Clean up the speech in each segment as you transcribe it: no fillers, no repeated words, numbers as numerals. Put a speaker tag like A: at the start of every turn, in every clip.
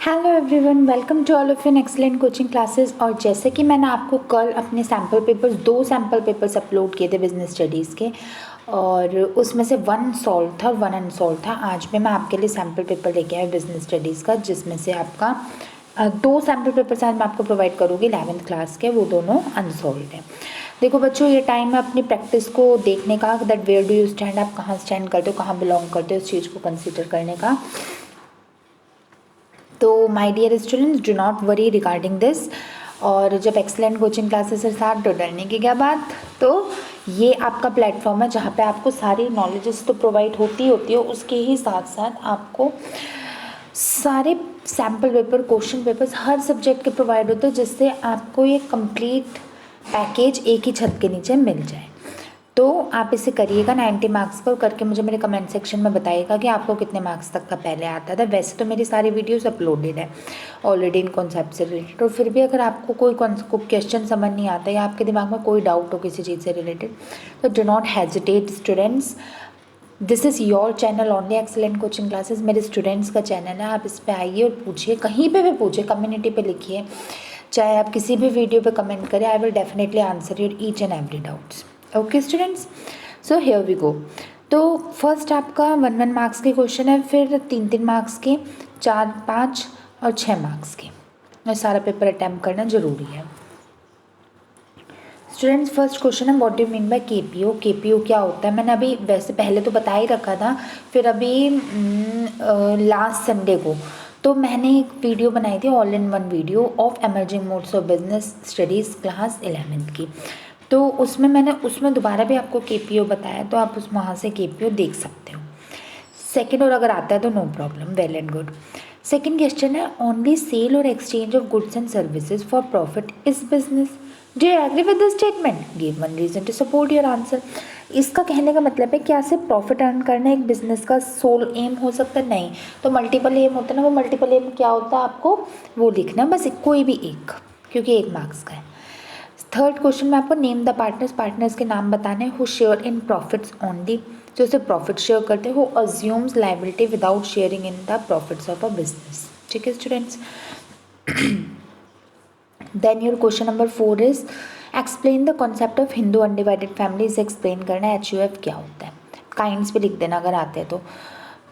A: Hello everyone, welcome to all of in excellent coaching classes. और जैसे कि मैंने आपको कल अपने दो सैम्पल पेपर्स अपलोड किए थे बिजनेस स्टडीज़ के, और उसमें से वन सॉल्व था, वन अनसॉल्व था। आज भी मैं आपके लिए सैम्पल पेपर लेके आया बिजनेस स्टडीज़ का, जिसमें से आपका दो सैम्पल पेपर्स आज मैं आपको प्रोवाइड करूँगी 11th क्लास के, वो दोनों अनसॉल्व हैं। देखो बच्चों, ये टाइम है अपनी प्रैक्टिस को देखने का, that where do you stand, आप कहाँ स्टैंड करते हो, कहाँ बिलोंग करते हो, इस चीज़ को कंसिडर करने का। तो my dear students, do not worry regarding this. और जब एक्सलेंट कोचिंग क्लासेस के साथ तो डरने की क्या बात। तो ये आपका प्लेटफॉर्म है जहाँ पे आपको सारी नॉलेजेस तो प्रोवाइड होती है, उसके ही साथ साथ आपको सारे सैम्पल पेपर, क्वेश्चन पेपर्स हर सब्जेक्ट के प्रोवाइड होते हैं, जिससे आपको ये कंप्लीट पैकेज एक ही छत के नीचे मिल जाए। तो आप इसे करिएगा 90 मार्क्स का, करके मुझे मेरे कमेंट सेक्शन में बताइएगा कि आपको कितने मार्क्स तक का पहले आता था। वैसे तो मेरी सारी वीडियोस अपलोडेड है ऑलरेडी इन कॉन्सेप्ट से रिलेटेड, और फिर भी अगर आपको कोई क्वेश्चन समझ नहीं आता या आपके दिमाग में कोई डाउट हो किसी चीज़ से रिलेटेड, तो do not hesitate students. This is your channel only excellent coaching classes, मेरे स्टूडेंट्स का चैनल है। आप इस पर आइए और पूछिए, कहीं पे भी पूछिए, कम्युनिटी पे लिखिए, चाहे आप किसी भी वीडियो पे कमेंट करें, I will definitely answer your each and every doubts. Okay students, so here we go. तो फर्स्ट आपका 1 मार्क्स के क्वेश्चन है, फिर 3 मार्क्स के, 4, 5 और 6 मार्क्स के। और सारा पेपर अटैम्प्ट करना ज़रूरी है। स्टूडेंट्स, फर्स्ट क्वेश्चन है, what do you mean by KPO. KPO क्या होता है, मैंने अभी वैसे पहले तो बता ही रखा था, फिर अभी लास्ट संडे को तो मैंने एक वीडियो बनाई थी, all in one video of emerging modes of business studies class 11th की। तो उसमें दोबारा भी आपको केपीओ बताया, तो आप वहाँ से केपीओ देख सकते हो। सेकेंड, और अगर आता है तो no problem, well and good. Second question है, ओनली सेल और exchange of goods and services for profit is business. Do you agree with this statement, give one reason to support your answer. इसका कहने का मतलब है क्या सिर्फ profit earn करना एक बिजनेस का सोल एम हो सकता है? नहीं, तो मल्टीपल एम होता है ना, वो मल्टीपल एम क्या होता है आपको वो लिखना है, बस कोई भी एक, क्योंकि 1 मार्क्स का है। थर्ड क्वेश्चन में आपको नेम द पार्टनर्स के नाम बताने, who share in profits only, जो सिर्फ प्रॉफिट शेयर करते हैं, who assumes liability without sharing in the profits of a business. ठीक है students. Then your question number 4 is explain the concept of Hindu undivided family. इसे एक्सप्लेन करना है, HUF क्या होता है, काइंड्स पे लिख देना अगर आते हैं तो।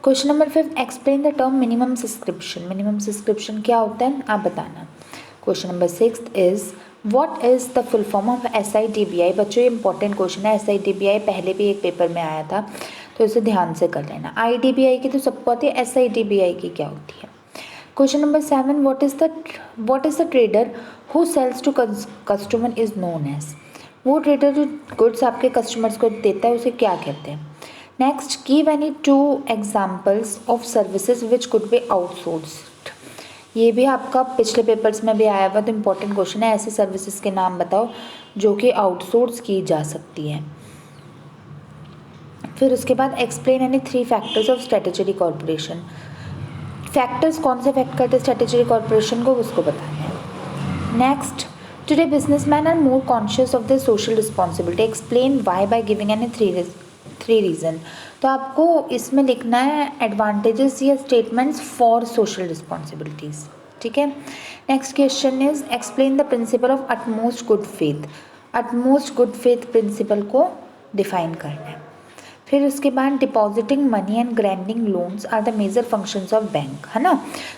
A: Question number 5, explain the term minimum subscription. Minimum subscription क्या होता है आप बताना। Question number 6 is what is the full form of SIDBI। बच्चों ये इंपॉर्टेंट क्वेश्चन है, SIDBI पहले भी एक पेपर में आया था, तो इसे ध्यान से कर लेना। IDBI की तो सबको आती है, SIDBI की क्या होती है। Question number 7, what is the trader who sells to customer is known as. वो ट्रेडर जो गुड्स आपके कस्टमर्स को देता है उसे क्या कहते हैं। Next, give any 2 examples of services which could be outsourced. ये भी आपका पिछले पेपर्स में भी आया हुआ, तो इम्पोर्टेंट क्वेश्चन है, ऐसे सर्विसेज के नाम बताओ जो कि आउटसोर्स की जा सकती हैं। फिर उसके बाद explain any 3 factors of strategy corporation. Factors कौन से अफेक्ट करते हैं स्ट्रेटेजी कॉर्पोरेशन को, उसको बताना है। Next, today businessman are more conscious of the social responsibility. Explain why by giving any 3 reason. तो आपको इसमें लिखना है एडवांटेजेस या स्टेटमेंट्स फॉर सोशल रिस्पॉन्सिबिलिटीज़। ठीक है। Next question is explain the principle of utmost good faith. Utmost good faith principle को define करना है। फिर उसके बाद depositing money and granting loans are the major functions of bank, है ना।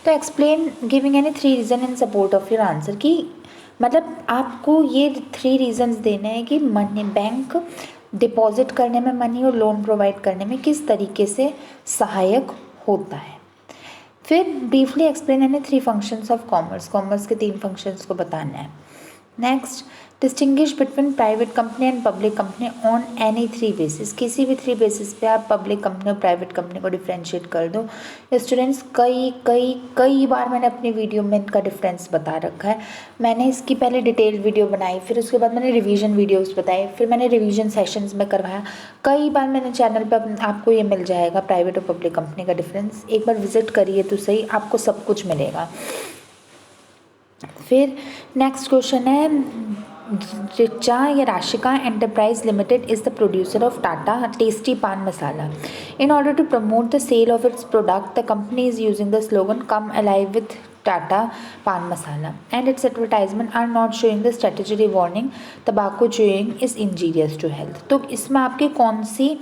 A: तो explain giving any 3 reason in support of your answer, की मतलब आपको ये 3 रीजंस देने हैं कि मनी बैंक डिपॉजिट करने में मनी और लोन प्रोवाइड करने में किस तरीके से सहायक होता है। फिर briefly explain any 3 functions of commerce. Commerce के 3 फंक्शंस को बताना है। Next, distinguish between private company and public company on any 3 basis. किसी भी 3 बेसिस पे आप पब्लिक कंपनी और प्राइवेट कंपनी को डिफ्रेंशिएट कर दो। स्टूडेंट्स, कई बार मैंने अपनी वीडियो में इनका डिफरेंस बता रखा है। मैंने इसकी पहले डिटेल वीडियो बनाई, फिर उसके बाद मैंने रिवीजन वीडियोस बताए, फिर मैंने रिवीजन सेशंस में करवाया। कई बार मैंने चैनल पर, आपको ये मिल जाएगा प्राइवेट और पब्लिक कंपनी का डिफरेंस। एक बार विजिट करिए तो सही, आपको सब कुछ मिलेगा। फिर नेक्स्ट क्वेश्चन है, रिचा या Rashika enterprise limited is the producer of Tata tasty paan masala. In order to promote the sale of its product the company is using the slogan come alive with Tata paan masala and its advertisement are not showing the strategy warning तंबाकू chewing is injurious to health. तो इसमें आपकी कौन सी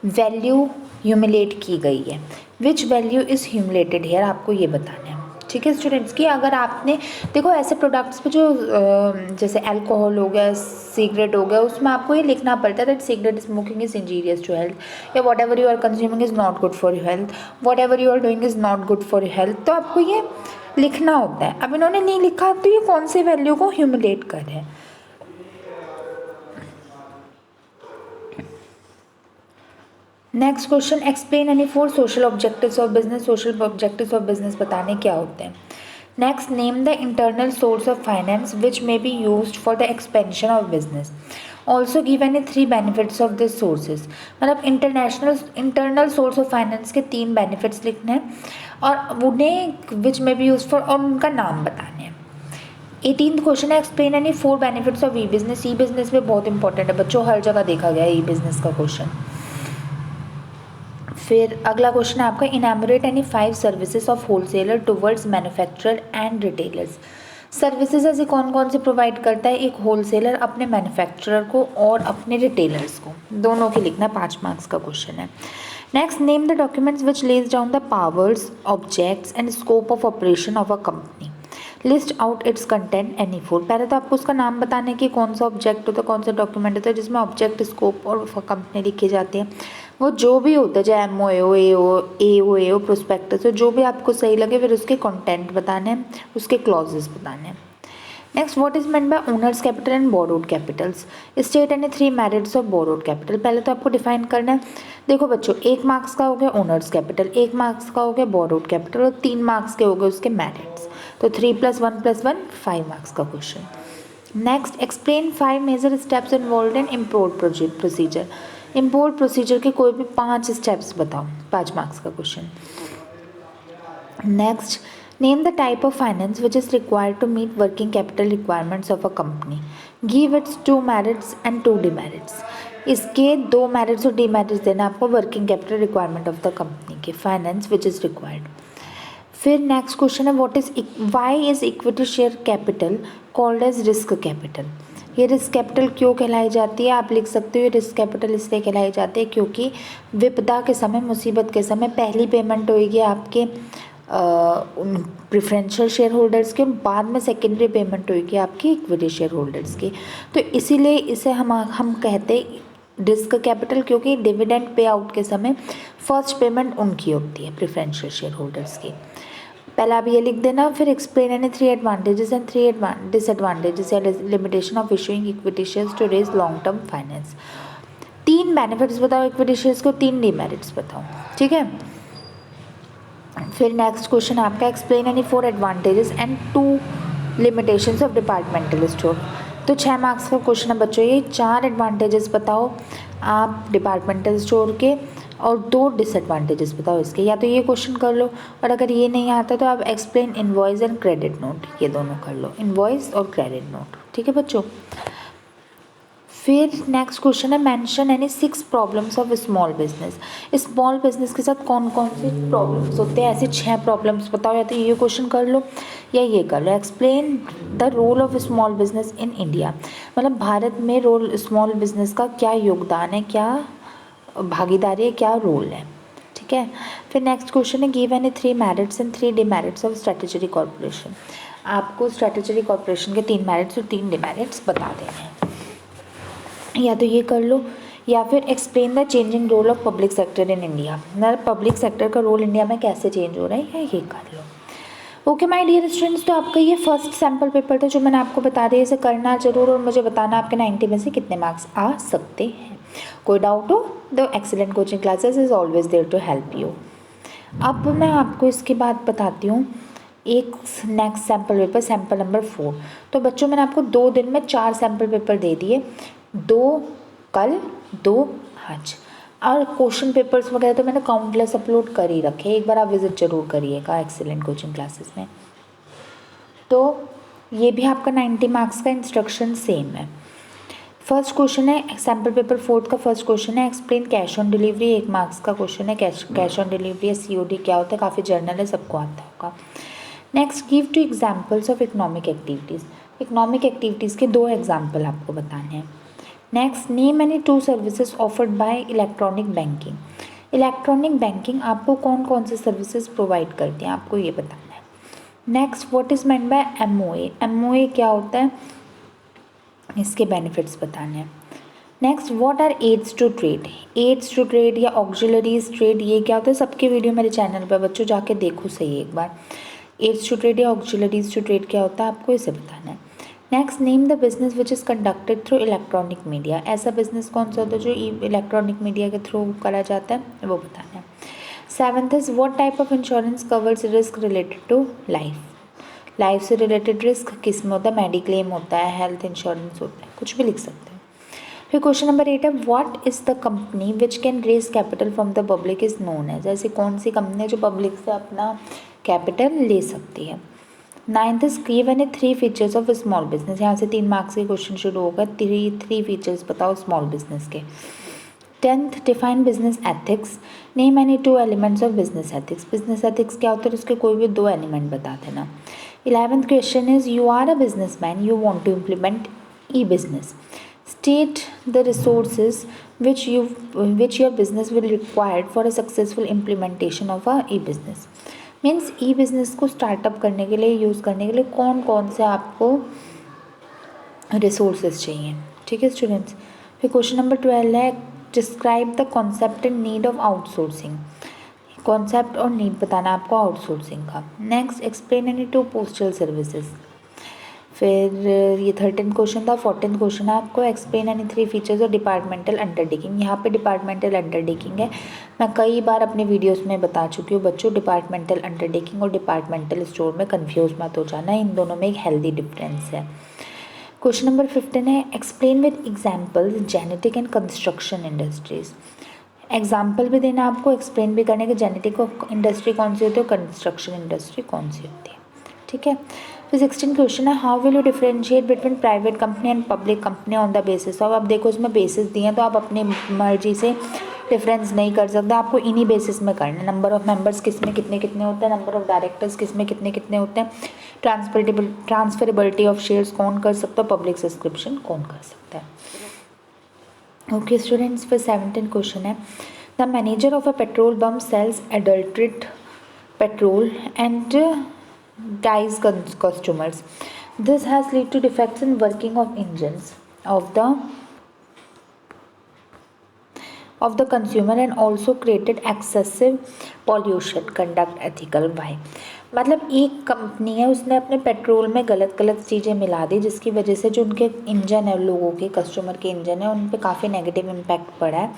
A: value humiliate की गई है, which value is humiliated here, आपको ये बताना है। ठीक है स्टूडेंट्स की अगर आपने देखो ऐसे प्रोडक्ट्स पे जो जैसे अल्कोहल हो गया, सिगरेट हो गया, उसमें आपको ये लिखना पड़ता है that cigarette smoking is injurious to health, या whatever you are consuming is not good for your health, whatever you are doing is not good for your health. तो आपको ये लिखना होता है। अब इन्होंने नहीं लिखा तो ये कौन से वैल्यू को ह्यूमिलेट कर रहे हैं। Next question, explain any 4 social objectives of business. Social objectives of business बताने क्या होते हैं। Next, name the internal source of finance which may be used for the expansion of business. Also give any 3 benefits of this sources. मतलब internal source of finance के 3 benefits लिखने हैं और उन्हें विच मे बी यूज फॉर और उनका नाम बताने हैं। 18th क्वेश्चन है, explain any 4 benefits of E business. E business में बहुत इंपॉर्टेंट है बच्चों, हर जगह देखा गया है ई बिजनेस का क्वेश्चन। फिर अगला क्वेश्चन है आपका, enumerate any 5 services of wholesaler towards manufacturer and retailers. Services ऐसे कौन कौन से प्रोवाइड करता है एक होलसेलर अपने मैन्युफैक्चरर को और अपने रिटेलर्स को, दोनों के लिखना 5 मार्क्स का क्वेश्चन है। Next, name the documents which lays down the powers, objects and scope of operation of a company. List out it's content any 4। पहले तो आपको उसका नाम बताना है कि कौन सा ऑब्जेक्ट होता है, कौन सा डॉक्यूमेंट होता है जिसमें ऑब्जेक्ट, स्कोप और कंपनी लिखे जाते हैं। वो जो भी होता है, चाहे MOA AO प्रोस्पेक्टस हो, जो भी आपको सही लगे, फिर उसके कंटेंट बताने हैं, उसके क्लॉजेस बताने हैं। Next, what is meant by owners capital and borrowed Capitals. State any 3 merits of borrowed capital. पहले तो आपको डिफाइन करना है। देखो बच्चों, 1 मार्क्स का हो गया ओनर्स कैपिटल, 1 मार्क्स का हो गया बोरोड कैपिटल और 3 मार्क्स के हो गए उसके मेरिट्स। तो 3 + 1 + 1 5 मार्क्स का question. Next, explain 5 major steps involve in import procedure. Import procedure के कोई भी 5 स्टेप्स बताओ, 5 मार्क्स का question. Next, name the type of finance which is required to meet working capital requirements of a company. Give its 2 merits and 2 demerits. इसके 2 merits और demerits देना आपको working capital requirement of the company के, finance which is required. फिर next question है, what is why is equity share capital called as risk capital. ये risk capital क्यों कहलाई जाती है, आप लिख सकते हो ये रिस्क कैपिटल इसलिए कहलाई जाती है क्योंकि विपदा के समय, मुसीबत के समय पहली पेमेंट होगी आपके उन प्रेफरेंशियल शेयर होल्डर्स की, बाद में सेकेंडरी पेमेंट होगी आपकी इक्विटी शेयर होल्डर्स की। तो इसीलिए इसे हम कहते हैं रिस्क कैपिटल, क्योंकि डिविडेंड पे आउट के समय फर्स्ट पेमेंट उनकी होती है प्रेफरेंशियल शेयर होल्डर्स की। पहले आप ये लिख देना। फिर explain any 3 advantages and 3 disadvantages या limitation of issuing equity shares to raise long term finance. 3 benefits बताओ इक्विटी शेयर्स को, 3 डिमेरिट्स बताओ, ठीक है। फिर नेक्स्ट क्वेश्चन आपका, explain any 4 advantages and 2 limitations of departmental store. तो 6 मार्क्स का क्वेश्चन है बच्चों, ये 4 एडवांटेजेस बताओ आप डिपार्टमेंटल स्टोर के और 2 डिसएडवांटेजेस बताओ इसके। या तो ये क्वेश्चन कर लो, और अगर ये नहीं आता तो आप explain invoice and credit note, ये दोनों कर लो, इनवॉइस और क्रेडिट नोट, ठीक है बच्चों। फिर नेक्स्ट क्वेश्चन है, mention any 6 problems of small business. Small business के साथ कौन कौन से प्रॉब्लम्स होते हैं, ऐसे 6 प्रॉब्लम्स बताओ। या तो ये क्वेश्चन कर लो या ये कर लो, explain the role of small business in India. मतलब भारत में रोल स्मॉल बिजनेस का क्या योगदान है, क्या भागीदारी है, क्या रोल है, ठीक है। फिर नेक्स्ट क्वेश्चन है, give any 3 merits and 3 demerits of strategy corporation. आपको स्ट्रेटेजी कॉर्पोरेशन के 3 मेरिट्स और 3 डिमेरिट्स बता देने हैं। या तो ये कर लो, या फिर explain the changing role of public sector in India. मतलब पब्लिक सेक्टर का रोल इंडिया में कैसे चेंज हो रहा है, या ये कर लो। ओके माय डियर स्टूडेंट्स, तो आपका ये फर्स्ट सैम्पल पेपर था जो मैंने आपको बता दिया। इसे करना जरूर और मुझे बताना आपके 90 में से कितने मार्क्स आ सकते हैं। कोई डाउट हो the excellent coaching classes is always there to help you. अब मैं आपको इसके बाद बताती हूँ एक next sample paper, sample number 4। तो बच्चों मैंने आपको 2 दिन में 4 सैम्पल पेपर दे दिए, 2 कल 2 आज, और क्वेश्चन पेपर्स वगैरह तो मैंने काउंटलेस अपलोड कर ही रखे। एक बार आप विजिट जरूर करिएगा एक्सीलेंट कोचिंग क्लासेस में। तो ये भी आपका 90 मार्क्स का इंस्ट्रक्शन सेम है। फर्स्ट क्वेश्चन है सैम्पल पेपर 4 का फर्स्ट क्वेश्चन है, explain cash on delivery. 1 marks का क्वेश्चन है, कैश ऑन डिलीवरी या COD क्या होता है, काफ़ी जर्नल है, सबको आता होगा। Next, give 2 examples of economic activities. Economic activities के 2 एग्जाम्पल आपको बताने हैं। Next, name any 2 services offered by electronic banking. Electronic banking आपको कौन कौन से सर्विसेज प्रोवाइड करती हैं, आपको ये बताना है। Next, what is meant by MOA। MOA क्या होता है, इसके बेनिफिट्स बताने हैं। Next, what are aids to trade. Aids to trade या ऑक्सिलरीज ट्रेड, ये क्या होता है, सबके वीडियो मेरे चैनल पर बच्चों जाके देखो सही एक बार। एड्स टू ट्रेड या ऑक्सिलरीज टू ट्रेड क्या होता है, आपको इसे बताना है। Next, name the business which is conducted through electronic media. ऐसा बिजनेस कौन सा होता है जो इलेक्ट्रॉनिक मीडिया के थ्रू करा जाता है, वो बताना है। Seventh is what type of insurance covers risk related to life. Life से रिलेटेड रिस्क किस में होता है, मेडिक्लेम होता है, हेल्थ इंश्योरेंस होता है, कुछ भी लिख सकते हैं। फिर क्वेश्चन नंबर 8 है what is the company which can raise capital from the public is known है। जैसे कौन सी कंपनी है जो पब्लिक से अपना कैपिटल ले सकती है। 9th is give any 3 features of small business. यहाँ से 3 मार्क्स के क्वेश्चन शुरू होगा। 3 फीचर्स बताओ स्मॉल बिजनेस के। 10th, define business ethics. Name any 2 elements of business ethics. Business ethics क्या होता है, उसके कोई भी 2 एलिमेंट बता देना। 11th question is you are a businessman, you want to implement e business. State the resources which your business will require for a successful implementation of a e-business. Means E business को startup करने के लिए, use करने के लिए कौन कौन से आपको रिसोर्सेज चाहिए। ठीक है स्टूडेंट्स। फिर क्वेश्चन नंबर 12 है describe the concept and need of outsourcing. Concept और नीड बताना आपको आउटसोर्सिंग का। Next, explain any 2 postal services. फिर ये 13 क्वेश्चन था। 14 क्वेश्चन है आपको एक्सप्लेन एनी 3 फीचर्स और डिपार्टमेंटल अंडरटेकिंग। यहाँ पे डिपार्टमेंटल अंडरटेकिंग है, मैं कई बार अपने वीडियोस में बता चुकी हूँ बच्चों। डिपार्टमेंटल अंडरटेकिंग और डिपार्टमेंटल स्टोर में कंफ्यूज मत हो जाना, इन दोनों में एक हेल्दी डिफरेंस है। क्वेश्चन नंबर 15 है explain with examples genetic and construction industries. Example भी देना आपको, एक्सप्लेन भी करने के जेनेटिक इंडस्ट्री कौन सी होती है, कंस्ट्रक्शन इंडस्ट्री कौन सी होती है। ठीक है। फिर 16 क्वेश्चन है how will you differentiate between private company and public company on the basis of. अब देखो इसमें बेसिस दिए हैं तो आप अपनी मर्जी से डिफरेंस नहीं कर सकते, आपको इन्हीं बेसिस में करना है। नंबर ऑफ मेंबर्स किस में कितने कितने होते हैं, नंबर ऑफ डायरेक्टर्स किस में कितने कितने होते हैं, ट्रांसफरेबिलिटी ऑफ शेयर्स कौन कर सकता है, पब्लिक सब्सक्रिप्शन कौन कर सकता है। Okay students. फिर 17 क्वेश्चन है the manager of a petrol pump sells adulterate petrol and dyes customers. This has led to defects in working of engines of the consumer and also created excessive pollution. Conduct ethical why. मतलब एक company है उसने अपने petrol में गलत गलत चीज़ें मिला दी जिसकी वजह से जो उनके इंजन है, लोगों के कस्टमर के इंजन है, उन पे काफ़ी नेगेटिव इम्पैक्ट पड़ा है।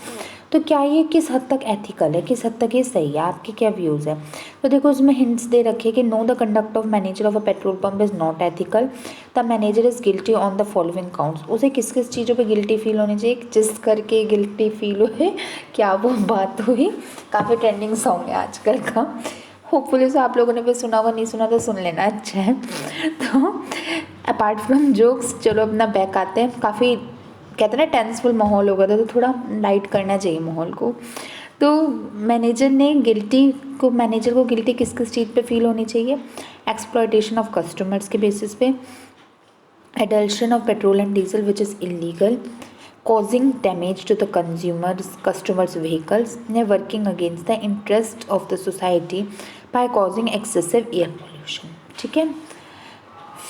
A: तो क्या ये किस हद तक एथिकल है, किस हद तक ये सही है, आपके क्या व्यूज़ है। तो देखो उसमें हिंट्स दे रखे कि know the conduct of manager of a petrol pump is not ethical, the manager is guilty on the following counts. उसे किस किस चीज़ों पे गिल्टी फील होनी चाहिए, जिस करके गिल्टी फील हुए, क्या वो बात हुई। काफ़ी ट्रेंडिंग सॉन्ग है आजकल का, होपफुली से आप लोगों ने भी सुना होगा, नहीं सुना तो सुन लेना, अच्छा है। तो अपार्ट फ्रॉम जोक्स चलो अपना बैक आते हैं। काफ़ी कहते हैं ना टेंसफुल माहौल होगा तो थोड़ा लाइट करना चाहिए माहौल को। तो मैनेजर को गिल्टी किस किस चीज़ पे फील होनी चाहिए, एक्सप्लॉयटेशन ऑफ कस्टमर्स के बेसिस पे, adulteration of petrol and diesel which is illegal, causing damage to the customers vehicles, working against the interest of the society by causing excessive air pollution। ठीक है।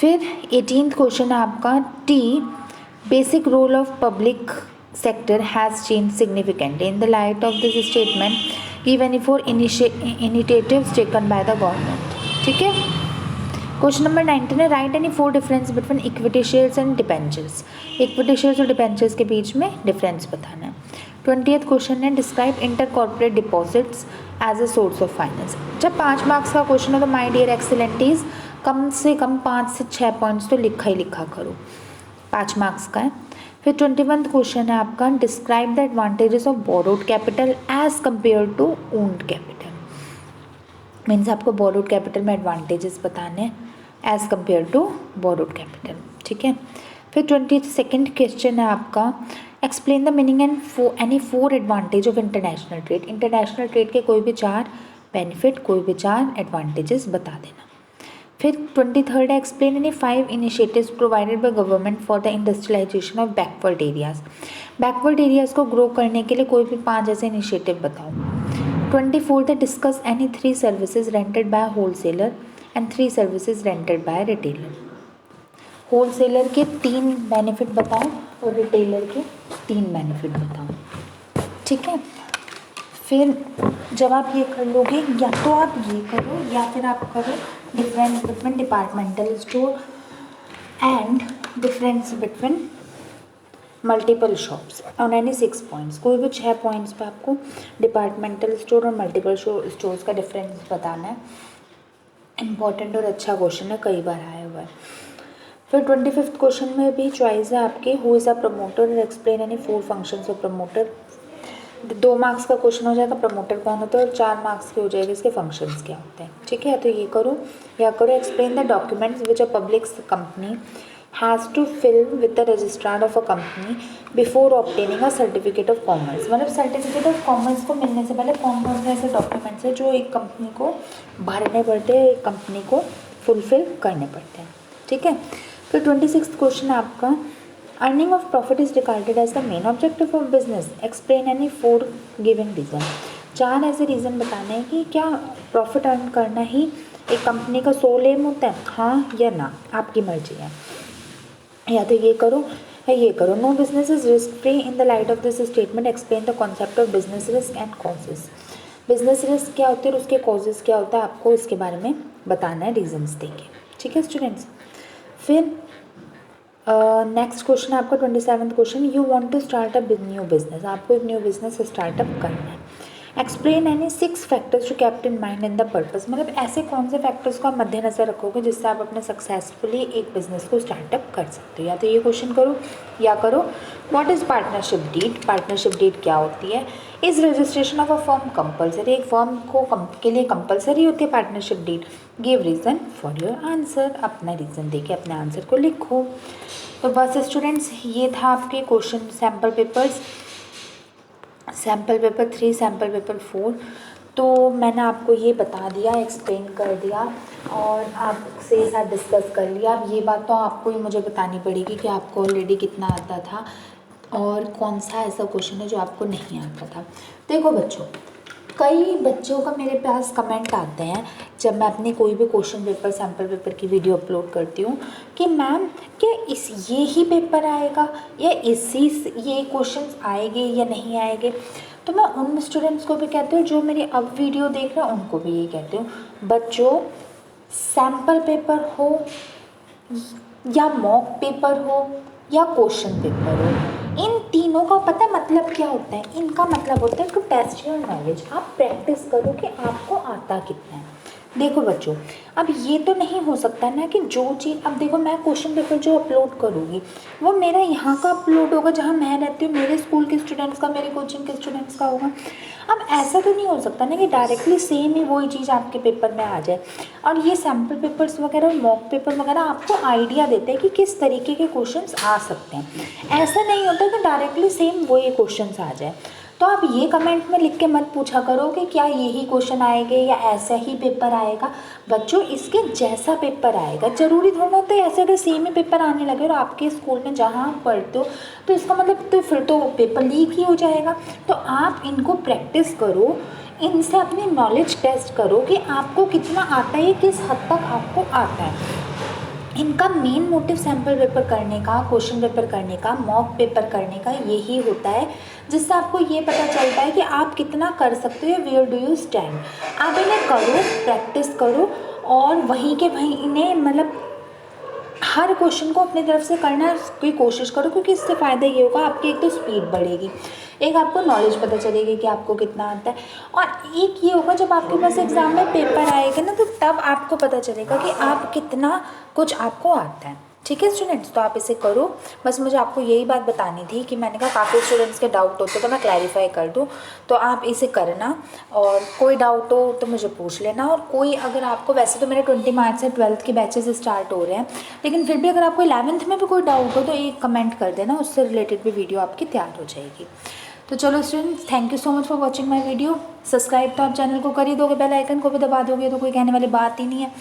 A: फिर 18th question है आपका the basic role of public sector has changed significantly in the light of this statement give any 4 initiatives taken by the government। ठीक है। Question number 19 है write any 4 difference between equity shares and debentures. Equity shares और debentures के बीच में difference बताना है। 20th question है describe inter corporate deposits as a source of finance. जब 5 मार्क्स का क्वेश्चन हो तो माय डियर एक्सीलेंटीज कम से कम 5 से 6 पॉइंट्स तो लिखा ही लिखा करो, 5 मार्क्स का है। फिर 21th क्वेश्चन है आपका describe the advantages of borrowed capital as compare to owned capital. Means आपको बोरोड कैपिटल में एडवांटेजेस बताने हैं as compare to borrowed capital. ठीक है। फिर 22nd क्वेश्चन है आपका explain the meaning and any 4 advantage of international trade. International trade के कोई भी 4 बेनिफिट, कोई भी 4 एडवांटेजेस बता देना। फिर 23rd है, explain any 5 initiatives provided by government for the industrialisation of backward areas. Backward areas को ग्रो करने के लिए कोई भी 5 ऐसे इनिशिएटिव बताओ। 24th है, discuss any 3 services rented by wholesaler and 3 services rented by retailer. Wholesaler के 3 बेनिफिट बताओ और रिटेलर के 3 बेनिफिट बताओ। ठीक है, फिर जब आप ये कर लोगे, या तो आप ये करो या फिर आप करो difference between departmental store and difference between multiple shops on any 6 points. कोई भी 6 पॉइंट्स पे आपको डिपार्टमेंटल स्टोर और मल्टीपल स्टोर्स का डिफरेंस बताना है। इम्पॉर्टेंट और अच्छा क्वेश्चन है, कई बार आया हुआ है। फिर 25th क्वेश्चन में भी चॉइस है आपके, who is a promoter, explain any 4 functions of promoter. 2 marks का क्वेश्चन हो जाएगा प्रमोटर कौन होता है, और 4 मार्क्स के हो जाएगा इसके फंक्शंस क्या होते हैं। ठीक है, तो ये करो या करो, explain the documents which a public company has to fill with the registrar of a company before obtaining a certificate of commerce. मतलब सर्टिफिकेट ऑफ कॉमर्स को मिलने से पहले कौन कौन से ऐसे डॉक्यूमेंट्स हैं जो एक कंपनी को भरने पड़ते हैं, एक कंपनी को फुलफिल करने पड़ते हैं। ठीक है, फिर 26th क्वेश्चन है आपका, earning of profit is regarded as the main objective of business, explain any 4 given reason. 4 ऐसे रीज़न बताने हैं कि क्या प्रॉफिट अर्न करना ही एक कंपनी का सोल एम होता है, हाँ या ना, आपकी मर्जी है। या तो ये करो या ये करो। No business is risk free, in the light of this statement explain the concept of business risk and causes. Business risk क्या होते हैं और उसके कॉजेज क्या होता है, आपको इसके बारे में बताना है रीजंस देके। ठीक है स्टूडेंट्स, फिर नेक्स्ट क्वेश्चन है आपका 27th question, you want to start a new business. आपको एक न्यू बिजनेस स्टार्टअप करना है। Explain any 6 factors to kept in mind in the purpose. मतलब ऐसे कौन से फैक्टर्स को आप मद्देनजर रखोगे जिससे आप अपने सक्सेसफुली एक बिजनेस को स्टार्टअप कर सकते हो। या तो ये क्वेश्चन करो या करो, what is partnership deed. Partnership deed क्या होती है। Is registration of a firm compulsory, एक फर्म को के लिए कंपलसरी होती है partnership deed. Give reason for your answer, अपना रीज़न देके अपने आंसर को लिखो। तो बस स्टूडेंट्स, ये था आपके question sample papers, sample paper 3, sample paper 4। तो मैंने आपको ये बता दिया, एक्सप्लेन कर दिया और आपसे साथ डिस्कस कर लिया। अब ये बात तो आपको ही मुझे बतानी पड़ेगी कि आपको ऑलरेडी कितना आता था और कौन सा ऐसा क्वेश्चन है जो आपको नहीं आता था। देखो बच्चों, कई बच्चों का मेरे पास कमेंट आते हैं जब मैं अपनी कोई भी क्वेश्चन पेपर सैम्पल पेपर की वीडियो अपलोड करती हूँ कि मैम क्या ये ही पेपर आएगा या ये क्वेश्चंस आएंगे या नहीं आएंगे। तो मैं उन स्टूडेंट्स को भी कहती हूँ जो मेरी अब वीडियो देख रहे हैं, उनको भी यही कहती हूँ, बच्चों सैम्पल पेपर हो या मॉक पेपर हो या क्वेश्चन पेपर हो, इन तीनों का पता है मतलब क्या होता है। इनका मतलब होता है टू टेस्ट योर नॉलेज। आप प्रैक्टिस करो कि आपको आता कितना है। देखो बच्चों, अब ये तो नहीं हो सकता ना कि जो चीज़, अब देखो मैं क्वेश्चन पेपर जो अपलोड करूँगी वो मेरा यहाँ का अपलोड होगा जहाँ मैं रहती हूँ, मेरे स्कूल के स्टूडेंट्स का, मेरे कोचिंग के स्टूडेंट्स का होगा। अब ऐसा तो नहीं हो सकता ना कि डायरेक्टली सेम ही वही चीज़ आपके पेपर में आ जाए। और ये सैम्पल पेपर्स वगैरह, मॉक पेपर वगैरह आपको आइडिया देते हैं कि किस तरीके के क्वेश्चंस आ सकते हैं। ऐसा नहीं होता कि डायरेक्टली सेम वही क्वेश्चंस आ जाए। तो आप ये कमेंट में लिख के मत पूछा करो कि क्या यही क्वेश्चन आएंगे या ऐसा ही पेपर आएगा। बच्चों इसके जैसा पेपर आएगा, ज़रूरी थोड़ा होता है ऐसे अगर सेम ही पेपर आने लगे और आपके स्कूल में जहाँ आप पढ़ते हो तो इसका मतलब तो फिर तो पेपर लीक ही हो जाएगा। तो आप इनको प्रैक्टिस करो, इनसे अपनी नॉलेज टेस्ट करो कि आपको कितना आता है, किस हद तक आपको आता है। इनका मेन मोटिव सैम्पल पेपर करने का, क्वेश्चन पेपर करने का, मॉक पेपर करने का यही होता है जिससे आपको ये पता चलता है कि आप कितना कर सकते हो, वेयर डू यू स्टैंड। आप इन्हें करो, प्रैक्टिस करो और वहीं के वहीं इन्हें मतलब हर क्वेश्चन को अपनी तरफ से करना की कोशिश करो, क्योंकि इससे फ़ायदा ये होगा आपकी एक तो स्पीड बढ़ेगी, एक आपको नॉलेज पता चलेगी कि आपको कितना आता है, और एक ये होगा जब आपके पास एग्ज़ाम में पेपर आएगा ना तो तब आपको पता चलेगा कि आप कितना कुछ आपको आता है। ठीक है स्टूडेंट्स, तो आप इसे करो। बस मुझे आपको यही बात बतानी थी कि मैंने कहा काफ़ी स्टूडेंट्स के डाउट होते तो मैं क्लैरिफाई कर दूँ। तो आप इसे करना और कोई डाउट हो तो मुझे पूछ लेना। और कोई अगर आपको, वैसे तो मेरे 20 मार्च से 12th के बैचेस स्टार्ट हो रहे हैं, लेकिन फिर भी अगर आपको 11th में भी कोई डाउट हो तो एक कमेंट कर देना, उससे रिलेटेड भी वीडियो आपकी तैयार हो जाएगी। तो चलो students, thank you so much for watching my video. Subscribe तो आप चैनल को कर ही दोगे, बेल आइकन को भी दबा दोगे तो कोई कहने वाली बात ही नहीं है।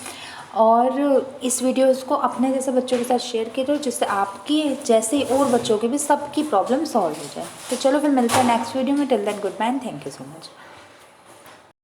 A: और इस वीडियोस को अपने जैसे बच्चों के साथ शेयर करो, जिससे आपकी जैसे और बच्चों के भी सबकी प्रॉब्लम सॉल्व हो जाए। तो चलो फिर मिलते हैं नेक्स्ट वीडियो में। Till then goodbye, thank you so much.